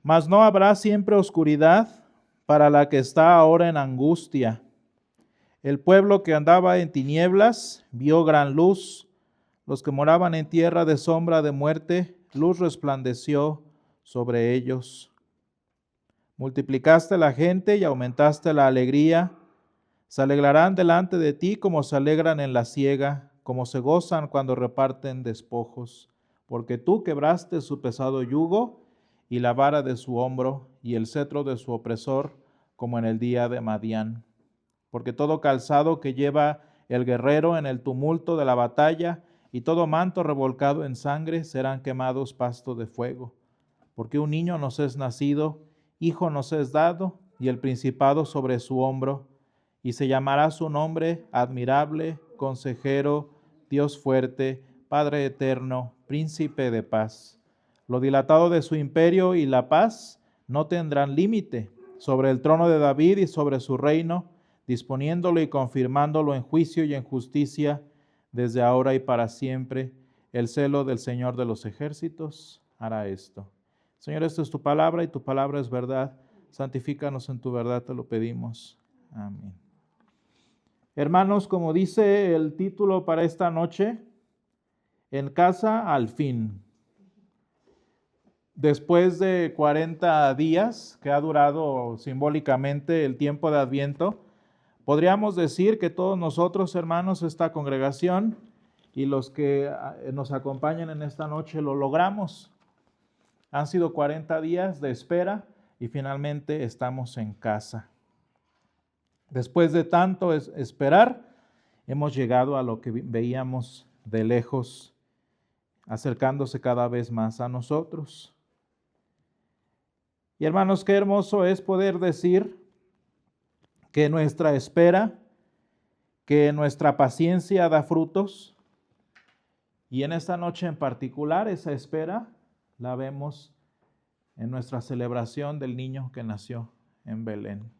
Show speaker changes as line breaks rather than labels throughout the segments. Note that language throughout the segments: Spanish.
Mas no habrá siempre oscuridad para la que está ahora en angustia. El pueblo que andaba en tinieblas vio gran luz. Los que moraban en tierra de sombra de muerte, luz resplandeció sobre ellos. Multiplicaste la gente y aumentaste la alegría. Se alegrarán delante de ti como se alegran en la siega, como se gozan cuando reparten despojos. Porque tú quebraste su pesado yugo y la vara de su hombro y el cetro de su opresor, como en el día de Madián. Porque todo calzado que lleva el guerrero en el tumulto de la batalla y todo manto revolcado en sangre serán quemados pasto de fuego. Porque un niño nos es nacido, hijo nos es dado, y el principado sobre su hombro, y se llamará su nombre admirable, consejero, Dios fuerte, Padre eterno, príncipe de paz. Lo dilatado de su imperio y la paz no tendrán límite sobre el trono de David y sobre su reino, disponiéndolo y confirmándolo en juicio y en justicia desde ahora y para siempre. El celo del Señor de los ejércitos hará esto. Señor, esto es tu palabra y tu palabra es verdad. Santifícanos en tu verdad, te lo pedimos. Amén. Hermanos, como dice el título para esta noche, en casa al fin. Después de 40 días que ha durado simbólicamente el tiempo de Adviento, podríamos decir que todos nosotros, hermanos, esta congregación y los que nos acompañan en esta noche lo logramos. Han sido 40 días de espera y finalmente estamos en casa. Después de tanto esperar, hemos llegado a lo que veíamos de lejos, acercándose cada vez más a nosotros. Y hermanos, qué hermoso es poder decir que nuestra espera, que nuestra paciencia da frutos. Y en esta noche en particular, esa espera la vemos en nuestra celebración del niño que nació en Belén.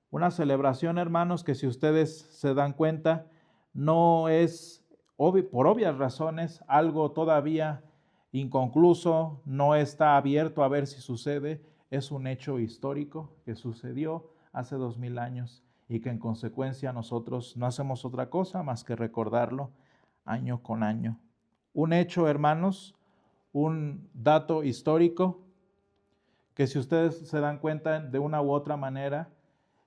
Una celebración, hermanos, que si ustedes se dan cuenta, no es, por obvias razones, algo todavía inconcluso, no está abierto a ver si sucede, es un hecho histórico que sucedió hace 2000 años y que en consecuencia nosotros no hacemos otra cosa más que recordarlo año con año. Un hecho, hermanos, un dato histórico que si ustedes se dan cuenta de una u otra manera,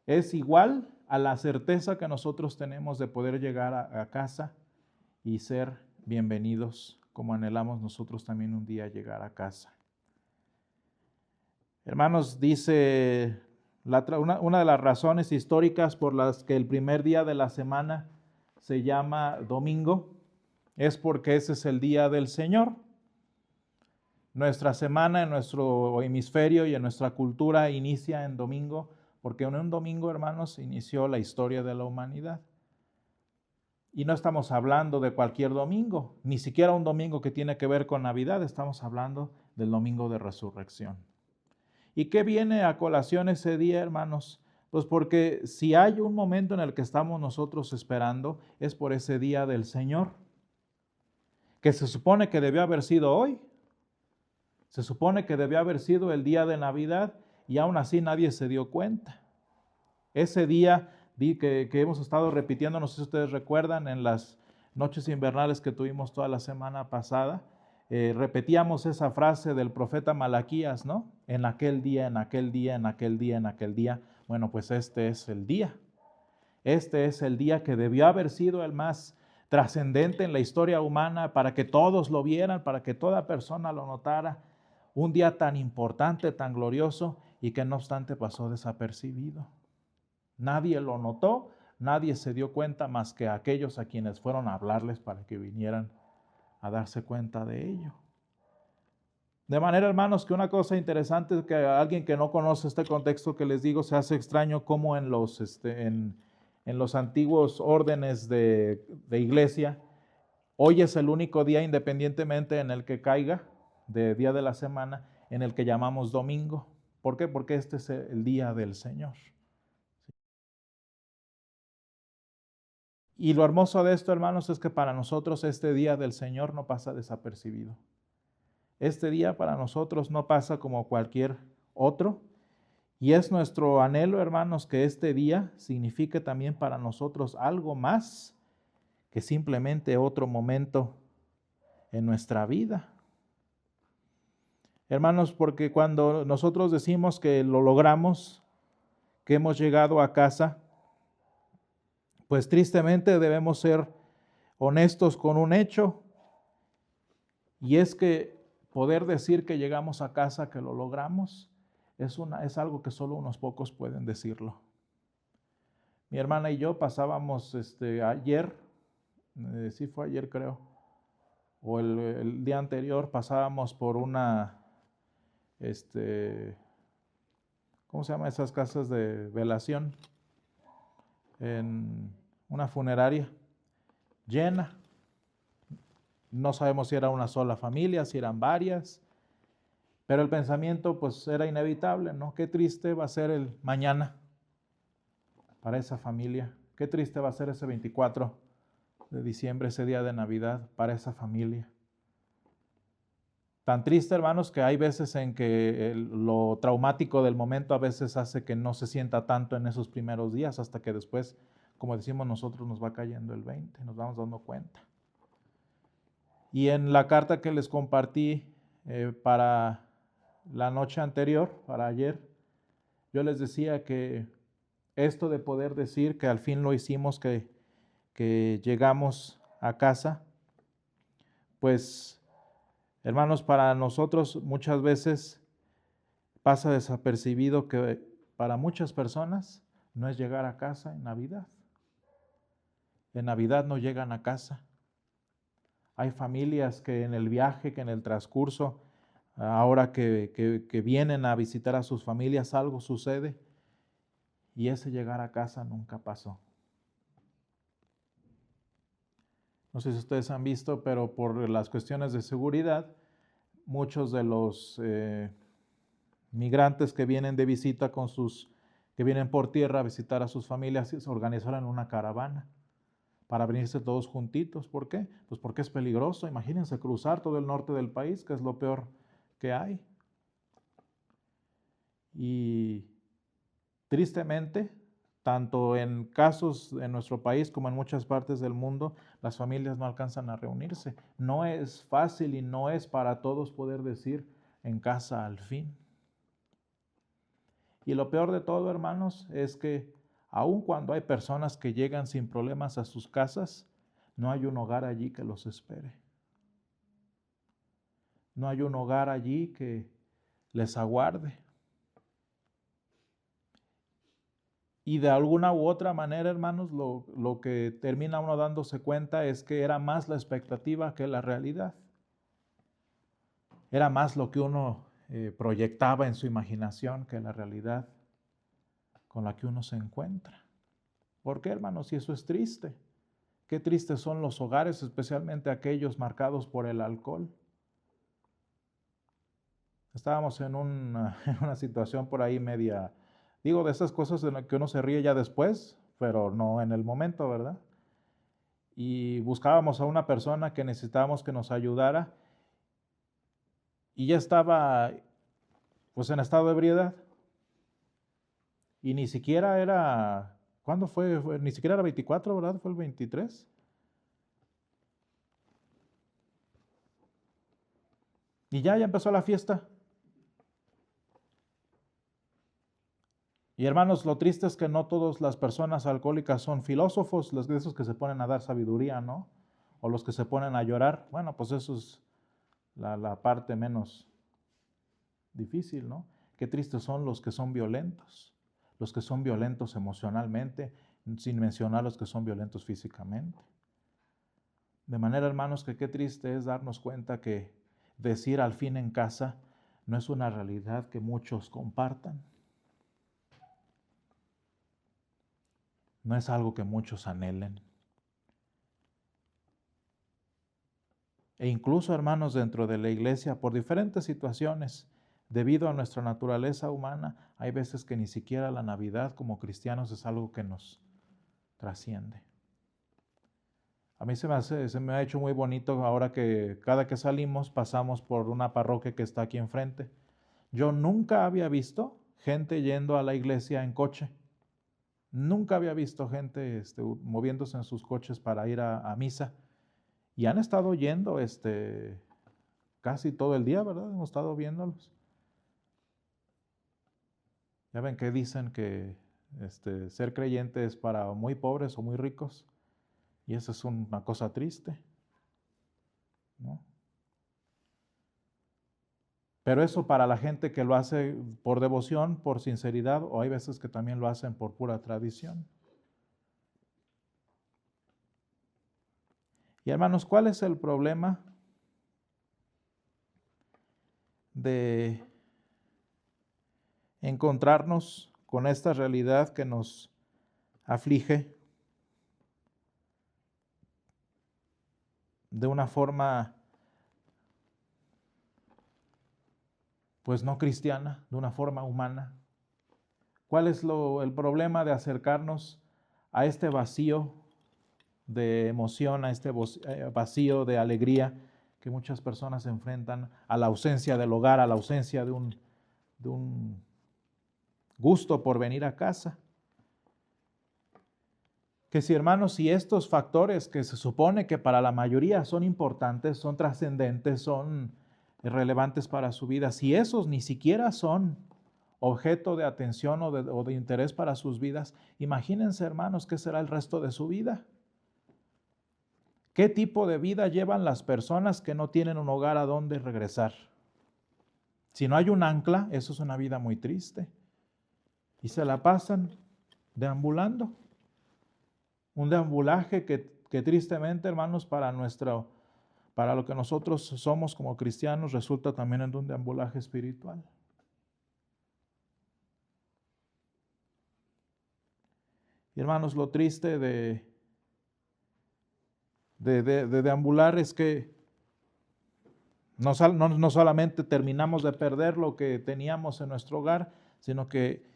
es igual a la certeza que nosotros tenemos de poder llegar a casa y ser bienvenidos, como anhelamos nosotros también un día llegar a casa. Hermanos, dice una de las razones históricas por las que el primer día de la semana se llama domingo es porque ese es el día del Señor. Nuestra semana en nuestro hemisferio y en nuestra cultura inicia en domingo, porque en un domingo, hermanos, inició la historia de la humanidad. Y no estamos hablando de cualquier domingo, ni siquiera un domingo que tiene que ver con Navidad, estamos hablando del domingo de resurrección. ¿Y qué viene a colación ese día, hermanos? Pues porque si hay un momento en el que estamos nosotros esperando, es por ese día del Señor, que se supone que debió haber sido hoy. Se supone que debió haber sido el día de Navidad y aún así nadie se dio cuenta. Ese día que hemos estado repitiendo, no sé si ustedes recuerdan, en las noches invernales que tuvimos toda la semana pasada, repetíamos esa frase del profeta Malaquías, ¿no? En aquel día, en aquel día, en aquel día, en aquel día. Bueno, pues este es el día. Este es el día que debió haber sido el más trascendente en la historia humana para que todos lo vieran, para que toda persona lo notara. Un día tan importante, tan glorioso y que no obstante pasó desapercibido. Nadie lo notó, nadie se dio cuenta más que aquellos a quienes fueron a hablarles para que vinieran a darse cuenta de ello. De manera, hermanos, que una cosa interesante es que a alguien que no conoce este contexto que les digo, se hace extraño cómo en los antiguos órdenes de iglesia, hoy es el único día, independientemente en el que caiga, de día de la semana, en el que llamamos domingo. ¿Por qué? Porque este es el día del Señor. Y lo hermoso de esto, hermanos, es que para nosotros este día del Señor no pasa desapercibido. Este día para nosotros no pasa como cualquier otro. Y es nuestro anhelo, hermanos, que este día signifique también para nosotros algo más que simplemente otro momento en nuestra vida. Hermanos, porque cuando nosotros decimos que lo logramos, que hemos llegado a casa, pues tristemente debemos ser honestos con un hecho, y es que poder decir que llegamos a casa, que lo logramos, es algo que solo unos pocos pueden decirlo. Mi hermana y yo pasábamos ayer, sí fue ayer creo, o el día anterior, pasábamos por una, ¿cómo se llama esas casas de velación? En una funeraria llena. No sabemos si era una sola familia, si eran varias, pero el pensamiento pues era inevitable, ¿no? Qué triste va a ser el mañana para esa familia. Qué triste va a ser ese 24 de diciembre, ese día de Navidad para esa familia. Tan triste, hermanos, que hay veces en que lo traumático del momento a veces hace que no se sienta tanto en esos primeros días, hasta que después, como decimos nosotros, nos va cayendo el 20, nos vamos dando cuenta. Y en la carta que les compartí para la noche anterior, para ayer, yo les decía que esto de poder decir que al fin lo hicimos, que llegamos a casa, pues, hermanos, para nosotros muchas veces pasa desapercibido que para muchas personas no es llegar a casa en Navidad. En Navidad no llegan a casa. Hay familias que en el viaje, que en el transcurso, ahora que vienen a visitar a sus familias, algo sucede y ese llegar a casa nunca pasó. No sé si ustedes han visto, pero por las cuestiones de seguridad, muchos de los migrantes que vienen de visita que vienen por tierra a visitar a sus familias, se organizaron en una caravana para venirse todos juntitos. ¿Por qué? Pues porque es peligroso. Imagínense cruzar todo el norte del país, que es lo peor que hay. Y tristemente, tanto en casos en nuestro país como en muchas partes del mundo, las familias no alcanzan a reunirse. No es fácil y no es para todos poder decir en casa al fin. Y lo peor de todo, hermanos, es que aun cuando hay personas que llegan sin problemas a sus casas, no hay un hogar allí que los espere. No hay un hogar allí que les aguarde. Y de alguna u otra manera, hermanos, lo que termina uno dándose cuenta es que era más la expectativa que la realidad. Era más lo que uno proyectaba en su imaginación que la realidad con la que uno se encuentra. ¿Por qué, hermanos? Si eso es triste. Qué tristes son los hogares, especialmente aquellos marcados por el alcohol. Estábamos en una situación por ahí media, digo, de esas cosas en las que uno se ríe ya después, pero no en el momento, ¿verdad? Y buscábamos a una persona que necesitábamos que nos ayudara y ya estaba pues en estado de ebriedad. Y ni siquiera era, ¿cuándo fue? Ni siquiera era 24, ¿verdad? Fue el 23. Y ya empezó la fiesta. Y hermanos, lo triste es que no todas las personas alcohólicas son filósofos, los de esos que se ponen a dar sabiduría, ¿no? O los que se ponen a llorar. Bueno, pues eso es la parte menos difícil, ¿no? Qué tristes son los que son violentos emocionalmente, sin mencionar los que son violentos físicamente. De manera, hermanos, que qué triste es darnos cuenta que decir al fin en casa no es una realidad que muchos compartan. No es algo que muchos anhelen. E incluso, hermanos, dentro de la iglesia, por diferentes situaciones, debido a nuestra naturaleza humana, hay veces que ni siquiera la Navidad como cristianos es algo que nos trasciende. A mí se me ha hecho muy bonito ahora que cada que salimos pasamos por una parroquia que está aquí enfrente. Yo nunca había visto gente yendo a la iglesia en coche. Nunca había visto gente moviéndose en sus coches para ir a misa. Y han estado yendo casi todo el día, ¿verdad? Hemos estado viéndolos. Ya ven que dicen que ser creyente es para muy pobres o muy ricos. Y eso es una cosa triste, ¿no? Pero eso para la gente que lo hace por devoción, por sinceridad, o hay veces que también lo hacen por pura tradición. Y hermanos, ¿cuál es el problema de encontrarnos con esta realidad que nos aflige de una forma, pues no cristiana, de una forma humana? ¿Cuál es el problema de acercarnos a este vacío de emoción, a este vacío de alegría que muchas personas enfrentan, a la ausencia del hogar, a la ausencia de un gusto por venir a casa? Que si, hermanos, si estos factores que se supone que para la mayoría son importantes, son trascendentes, son relevantes para su vida, si esos ni siquiera son objeto de atención o de interés para sus vidas, imagínense, hermanos, qué será el resto de su vida. ¿Qué tipo de vida llevan las personas que no tienen un hogar a donde regresar? Si no hay un ancla, eso es una vida muy triste. Y se la pasan deambulando. Un deambulaje que tristemente, hermanos, para lo que nosotros somos como cristianos, resulta también en un deambulaje espiritual. Y hermanos, lo triste de deambular es que no solamente terminamos de perder lo que teníamos en nuestro hogar, sino que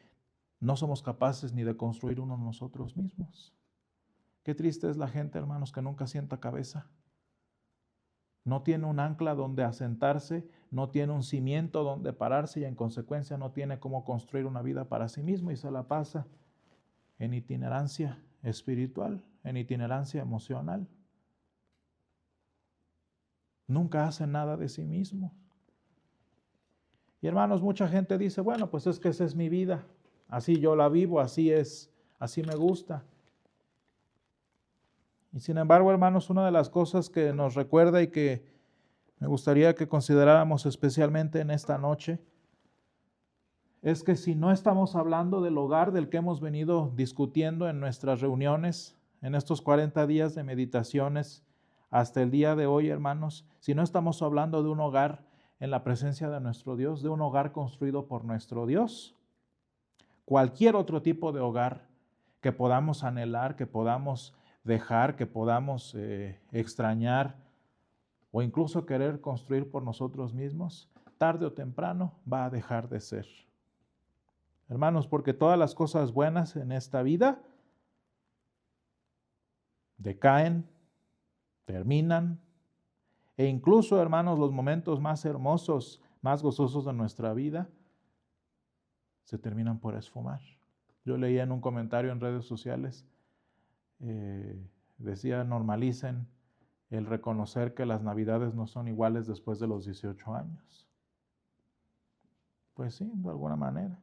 no somos capaces ni de construir uno nosotros mismos. Qué triste es la gente, hermanos, que nunca sienta cabeza. No tiene un ancla donde asentarse, no tiene un cimiento donde pararse y en consecuencia no tiene cómo construir una vida para sí mismo y se la pasa en itinerancia espiritual, en itinerancia emocional. Nunca hace nada de sí mismo. Y hermanos, mucha gente dice, bueno, pues es que esa es mi vida, así yo la vivo, así es, así me gusta. Y sin embargo, hermanos, una de las cosas que nos recuerda y que me gustaría que consideráramos especialmente en esta noche, es que si no estamos hablando del hogar del que hemos venido discutiendo en nuestras reuniones, en estos 40 días de meditaciones, hasta el día de hoy, hermanos, si no estamos hablando de un hogar en la presencia de nuestro Dios, de un hogar construido por nuestro Dios, cualquier otro tipo de hogar que podamos anhelar, que podamos dejar, que podamos extrañar o incluso querer construir por nosotros mismos, tarde o temprano va a dejar de ser. Hermanos, porque todas las cosas buenas en esta vida decaen, terminan, e incluso, hermanos, los momentos más hermosos, más gozosos de nuestra vida se terminan por esfumar. Yo leía en un comentario en redes sociales, decía, normalicen el reconocer que las navidades no son iguales después de los 18 años. Pues sí, de alguna manera.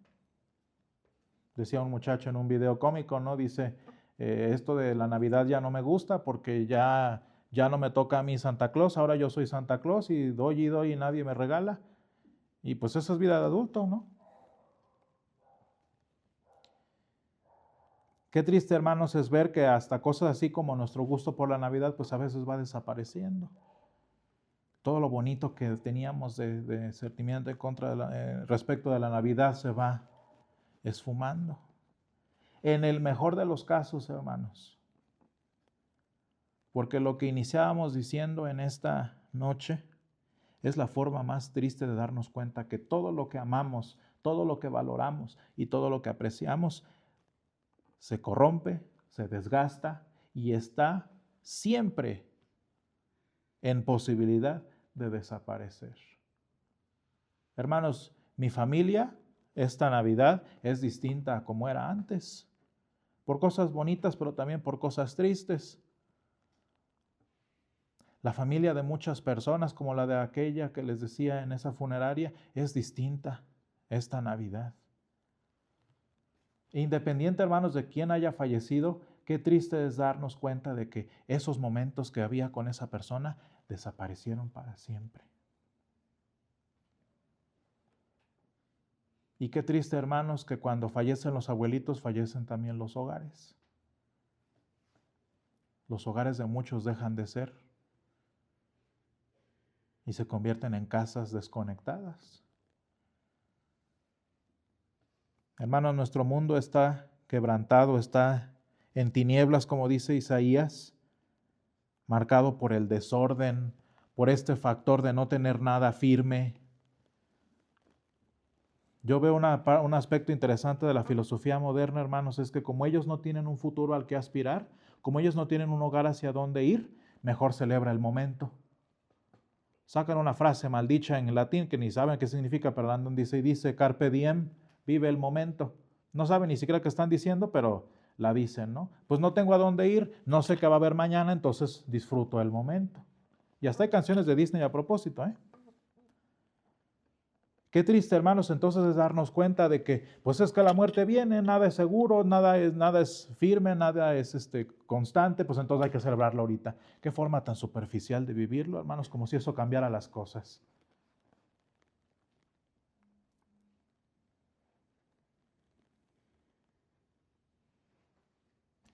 Decía un muchacho en un video cómico, ¿no? Dice, esto de la Navidad ya no me gusta porque ya no me toca a mí Santa Claus, ahora yo soy Santa Claus y doy y nadie me regala. Y pues eso es vida de adulto, ¿no? Qué triste, hermanos, es ver que hasta cosas así como nuestro gusto por la Navidad, pues a veces va desapareciendo. Todo lo bonito que teníamos de sentimiento respecto de la Navidad se va esfumando. En el mejor de los casos, hermanos, porque lo que iniciábamos diciendo en esta noche es la forma más triste de darnos cuenta que todo lo que amamos, todo lo que valoramos y todo lo que apreciamos se corrompe, se desgasta y está siempre en posibilidad de desaparecer. Hermanos, mi familia esta Navidad es distinta a como era antes, por cosas bonitas, pero también por cosas tristes. La familia de muchas personas, como la de aquella que les decía en esa funeraria, es distinta esta Navidad. Independiente, hermanos, de quién haya fallecido, qué triste es darnos cuenta de que esos momentos que había con esa persona desaparecieron para siempre. Y qué triste, hermanos, que cuando fallecen los abuelitos, fallecen también los hogares. Los hogares de muchos dejan de ser y se convierten en casas desconectadas. Hermanos, nuestro mundo está quebrantado, está en tinieblas, como dice Isaías, marcado por el desorden, por este factor de no tener nada firme. Yo veo un aspecto interesante de la filosofía moderna, hermanos, es que como ellos no tienen un futuro al que aspirar, como ellos no tienen un hogar hacia dónde ir, mejor celebra el momento. Sacan una frase maldicha en latín que ni saben qué significa, pero andan dice carpe diem, vive el momento. No saben ni siquiera qué están diciendo, pero la dicen, ¿no? Pues no tengo a dónde ir, no sé qué va a haber mañana, entonces disfruto el momento. Y hasta hay canciones de Disney a propósito, ¿eh? Qué triste, hermanos, entonces es darnos cuenta de que, pues es que la muerte viene, nada es seguro, nada es firme, nada es constante, pues entonces hay que celebrarlo ahorita. Qué forma tan superficial de vivirlo, hermanos, como si eso cambiara las cosas.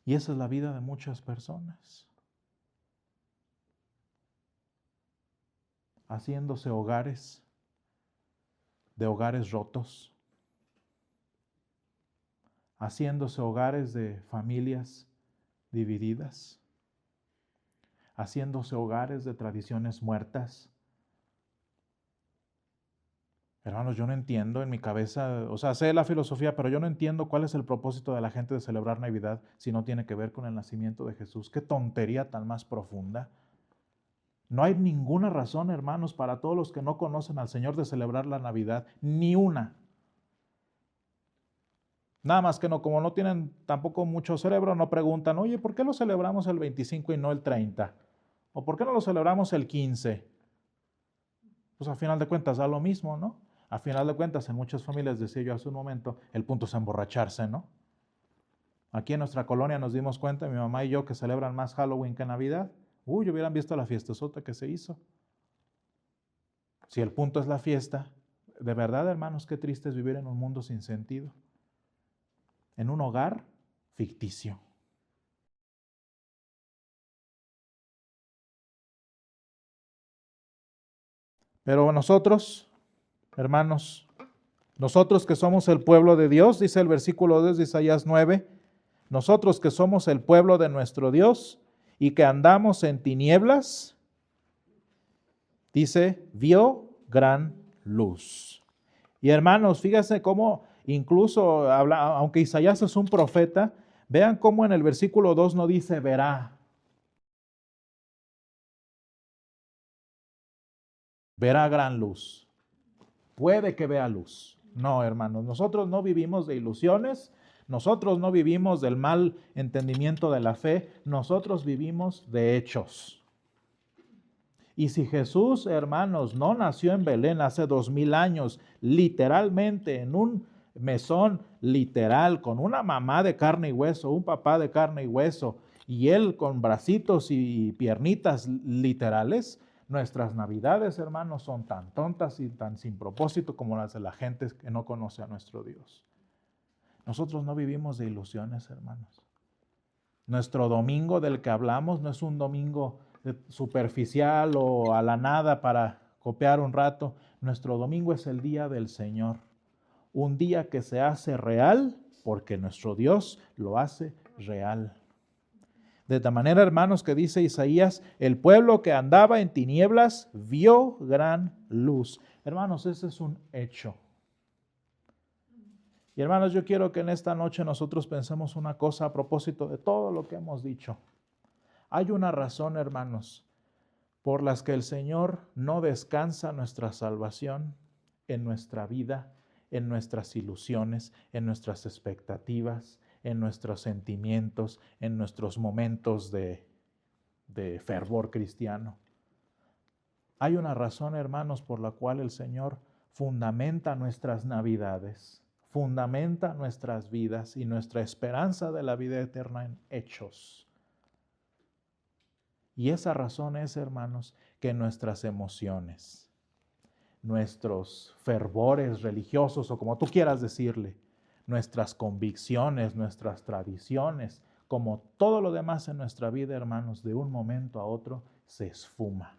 Y esa es la vida de muchas personas. Haciéndose hogares, de hogares rotos, haciéndose hogares de familias divididas, haciéndose hogares de tradiciones muertas. Hermanos, yo no entiendo en mi cabeza, o sea, sé la filosofía, pero yo no entiendo cuál es el propósito de la gente de celebrar Navidad si no tiene que ver con el nacimiento de Jesús. Qué tontería tan más profunda. No hay ninguna razón, hermanos, para todos los que no conocen al Señor de celebrar la Navidad, ni una. Nada más que no, como no tienen tampoco mucho cerebro, no preguntan, oye, ¿por qué lo celebramos el 25 y no el 30? ¿O por qué no lo celebramos el 15? Pues a final de cuentas da lo mismo, ¿no? A final de cuentas, en muchas familias, decía yo hace un momento, el punto es emborracharse, ¿no? Aquí en nuestra colonia nos dimos cuenta, mi mamá y yo, que celebran más Halloween que Navidad. Uy, hubieran visto la fiestezota que se hizo. Si el punto es la fiesta, de verdad, hermanos, qué triste es vivir en un mundo sin sentido. En un hogar ficticio. Pero nosotros, hermanos, nosotros que somos el pueblo de Dios, dice el versículo 2 de Isaías 9, nosotros que somos el pueblo de nuestro Dios y que andamos en tinieblas, dice, vio gran luz. Y hermanos, fíjense cómo incluso, aunque Isaías es un profeta, vean cómo en el versículo 2 no dice verá. Verá gran luz. Puede que vea luz. No, hermanos, nosotros no vivimos de ilusiones, nosotros no vivimos del mal entendimiento de la fe, nosotros vivimos de hechos. Y si Jesús, hermanos, no nació en Belén hace 2000 años, literalmente en un mesón literal, con una mamá de carne y hueso, un papá de carne y hueso, y él con bracitos y piernitas literales, nuestras navidades, hermanos, son tan tontas y tan sin propósito como las de la gente que no conoce a nuestro Dios. Nosotros no vivimos de ilusiones, hermanos. Nuestro domingo del que hablamos no es un domingo superficial o a la nada para copiar un rato. Nuestro domingo es el día del Señor. Un día que se hace real porque nuestro Dios lo hace real. De esta manera, hermanos, que dice Isaías, el pueblo que andaba en tinieblas vio gran luz. Hermanos, ese es un hecho. Y hermanos, yo quiero que en esta noche nosotros pensemos una cosa a propósito de todo lo que hemos dicho. Hay una razón, hermanos, por las que el Señor no descansa nuestra salvación en nuestra vida, en nuestras ilusiones, en nuestras expectativas, en nuestros sentimientos, en nuestros momentos de fervor cristiano. Hay una razón, hermanos, por la cual el Señor fundamenta nuestras navidades, fundamenta nuestras vidas y nuestra esperanza de la vida eterna en hechos. Y esa razón es, hermanos, que nuestras emociones, nuestros fervores religiosos, o como tú quieras decirle, nuestras convicciones, nuestras tradiciones, como todo lo demás en nuestra vida, hermanos, de un momento a otro se esfuma.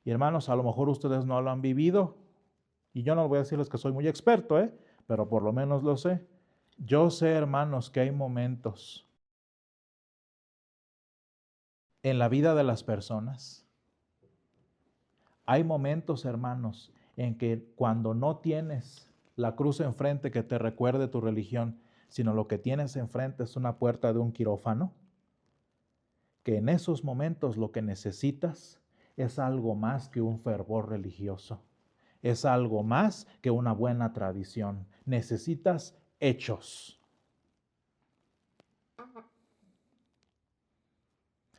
Y hermanos, a lo mejor ustedes no lo han vivido, y yo no voy a decirles que soy muy experto, pero por lo menos lo sé. Yo sé, hermanos, que hay momentos en la vida de las personas. Hay momentos, hermanos, en que cuando no tienes la cruz enfrente que te recuerde tu religión, sino lo que tienes enfrente es una puerta de un quirófano, que en esos momentos lo que necesitas es algo más que un fervor religioso, es algo más que una buena tradición. Necesitas hechos.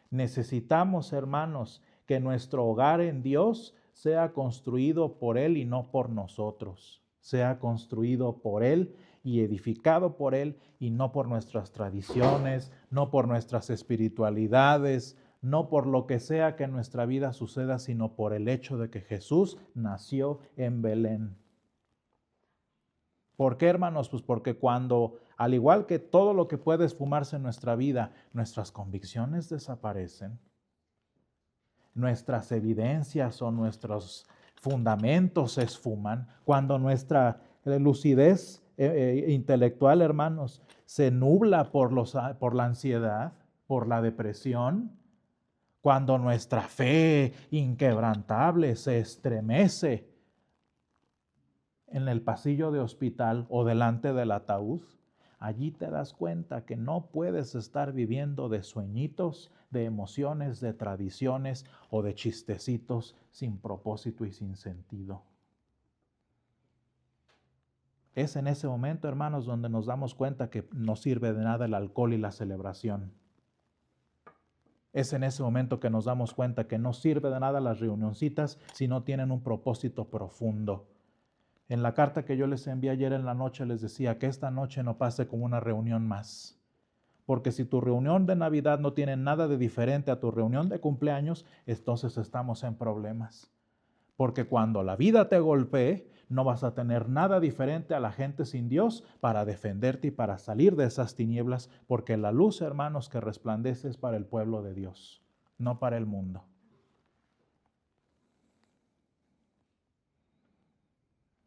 Necesitamos, hermanos, que nuestro hogar en Dios sea construido por Él y no por nosotros. Sea construido por Él y edificado por Él y no por nuestras tradiciones, no por nuestras espiritualidades, no por lo que sea que en nuestra vida suceda, sino por el hecho de que Jesús nació en Belén. ¿Por qué, hermanos? Pues porque cuando, al igual que todo lo que puede esfumarse en nuestra vida, nuestras convicciones desaparecen, nuestras evidencias o nuestros fundamentos se esfuman, cuando nuestra lucidez intelectual, hermanos, se nubla por la ansiedad, por la depresión, cuando nuestra fe inquebrantable se estremece en el pasillo de hospital o delante del ataúd, allí te das cuenta que no puedes estar viviendo de sueñitos, de emociones, de tradiciones o de chistecitos sin propósito y sin sentido. Es en ese momento, hermanos, donde nos damos cuenta que no sirve de nada el alcohol y la celebración. Es en ese momento que nos damos cuenta que no sirve de nada las reunioncitas si no tienen un propósito profundo. En la carta que yo les envié ayer en la noche les decía que esta noche no pase como una reunión más. Porque si tu reunión de Navidad no tiene nada de diferente a tu reunión de cumpleaños, entonces estamos en problemas. Porque cuando la vida te golpee, no vas a tener nada diferente a la gente sin Dios para defenderte y para salir de esas tinieblas, porque la luz, hermanos, que resplandece es para el pueblo de Dios, no para el mundo.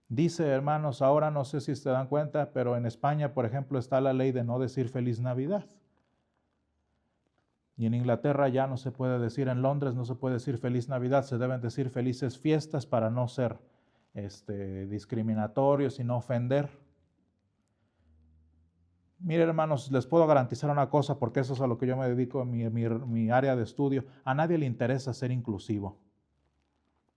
Dice, hermanos, ahora no sé si se dan cuenta, pero en España, por ejemplo, está la ley de no decir Feliz Navidad. Y en Inglaterra ya no se puede decir, en Londres no se puede decir Feliz Navidad, se deben decir felices fiestas para no ser discriminatorios y no ofender. Mire, hermanos, les puedo garantizar una cosa, porque eso es a lo que yo me dedico en mi área de estudio. A nadie le interesa ser inclusivo.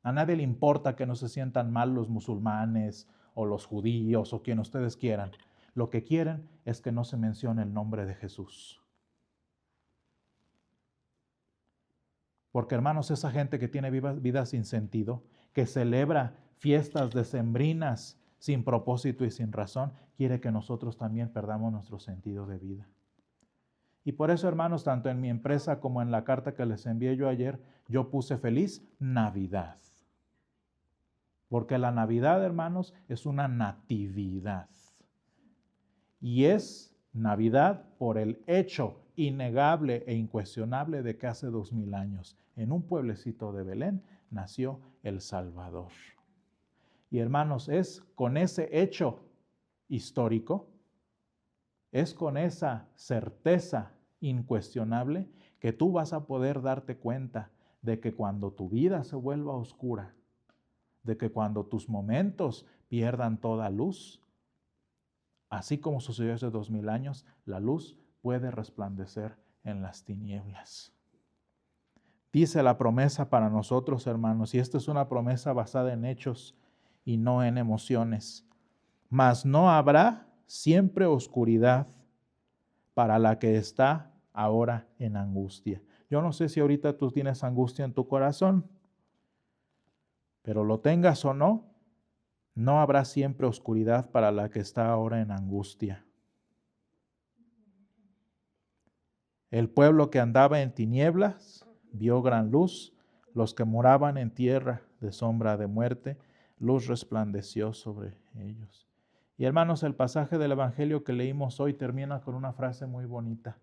A nadie le importa que no se sientan mal los musulmanes o los judíos o quien ustedes quieran. Lo que quieren es que no se mencione el nombre de Jesús. Porque, hermanos, esa gente que tiene vida sin sentido, que celebra fiestas decembrinas sin propósito y sin razón, quiere que nosotros también perdamos nuestro sentido de vida. Y por eso, hermanos, tanto en mi empresa como en la carta que les envié yo ayer, yo puse feliz Navidad. Porque la Navidad, hermanos, es una natividad. Y es Navidad por el hecho innegable e incuestionable de que hace 2000 años, en un pueblecito de Belén, nació el Salvador. Y hermanos, es con ese hecho histórico, es con esa certeza incuestionable que tú vas a poder darte cuenta de que cuando tu vida se vuelva oscura, de que cuando tus momentos pierdan toda luz, así como sucedió hace 2000 años, la luz puede resplandecer en las tinieblas. Dice la promesa para nosotros, hermanos, y esta es una promesa basada en hechos y no en emociones. Mas no habrá siempre oscuridad para la que está ahora en angustia. Yo no sé si ahorita tú tienes angustia en tu corazón, pero lo tengas o no, no habrá siempre oscuridad para la que está ahora en angustia. El pueblo que andaba en tinieblas vio gran luz, los que moraban en tierra de sombra de muerte, luz resplandeció sobre ellos. Y hermanos, el pasaje del Evangelio que leímos hoy termina con una frase muy bonita.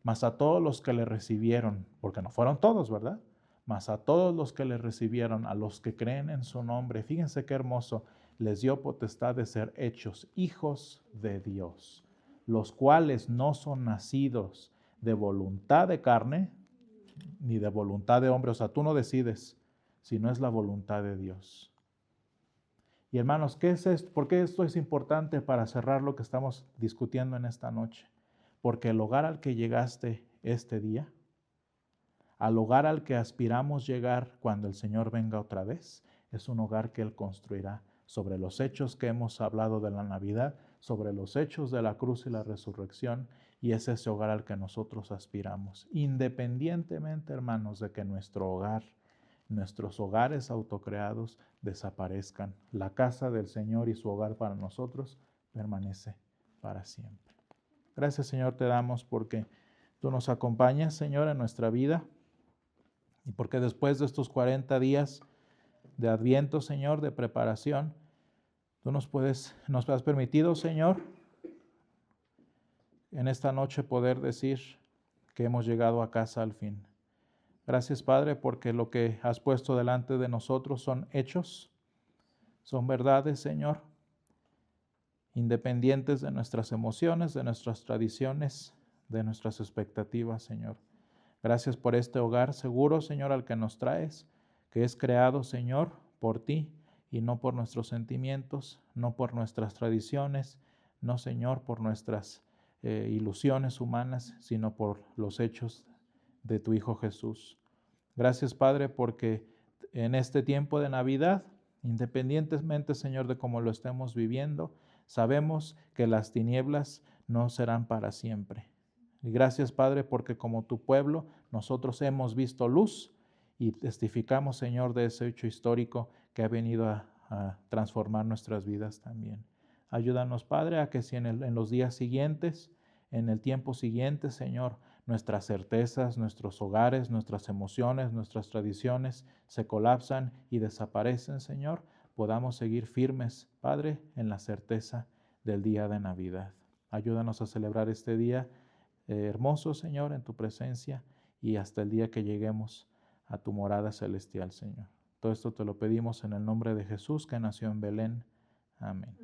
Mas a todos los que le recibieron, porque no fueron todos, ¿verdad? Mas a todos los que le recibieron, a los que creen en su nombre, fíjense qué hermoso, les dio potestad de ser hechos hijos de Dios, los cuales no son nacidos de voluntad de carne, ni de voluntad de hombre. O sea, tú no decides, sino es la voluntad de Dios. Y hermanos, ¿qué es esto? ¿Por qué esto es importante para cerrar lo que estamos discutiendo en esta noche? Porque el hogar al que llegaste este día, al hogar al que aspiramos llegar cuando el Señor venga otra vez, es un hogar que Él construirá sobre los hechos que hemos hablado de la Navidad, sobre los hechos de la cruz y la resurrección, y es ese hogar al que nosotros aspiramos. Independientemente, hermanos, de que nuestro hogar, nuestros hogares autocreados desaparezcan, la casa del Señor y su hogar para nosotros permanece para siempre. Gracias, Señor, te damos porque tú nos acompañas, Señor, en nuestra vida y porque después de estos 40 días de Adviento, Señor, de preparación, tú nos has permitido, Señor, en esta noche poder decir que hemos llegado a casa al fin. Gracias, Padre, porque lo que has puesto delante de nosotros son hechos, son verdades, Señor, independientes de nuestras emociones, de nuestras tradiciones, de nuestras expectativas, Señor. Gracias por este hogar seguro, Señor, al que nos traes, que es creado, Señor, por ti y no por nuestros sentimientos, no por nuestras tradiciones, no, Señor, por nuestras ilusiones humanas, sino por los hechos de tu Hijo Jesús. Gracias, Padre, porque en este tiempo de Navidad, independientemente, Señor, de cómo lo estemos viviendo, sabemos que las tinieblas no serán para siempre. Y gracias, Padre, porque como tu pueblo, nosotros hemos visto luz y testificamos, Señor, de ese hecho histórico que ha venido a transformar nuestras vidas también. Ayúdanos, Padre, a que si en los días siguientes, en el tiempo siguiente, Señor, nuestras certezas, nuestros hogares, nuestras emociones, nuestras tradiciones se colapsan y desaparecen, Señor, podamos seguir firmes, Padre, en la certeza del día de Navidad. Ayúdanos a celebrar este día hermoso, Señor, en tu presencia y hasta el día que lleguemos a tu morada celestial, Señor. Todo esto te lo pedimos en el nombre de Jesús, que nació en Belén. Amén.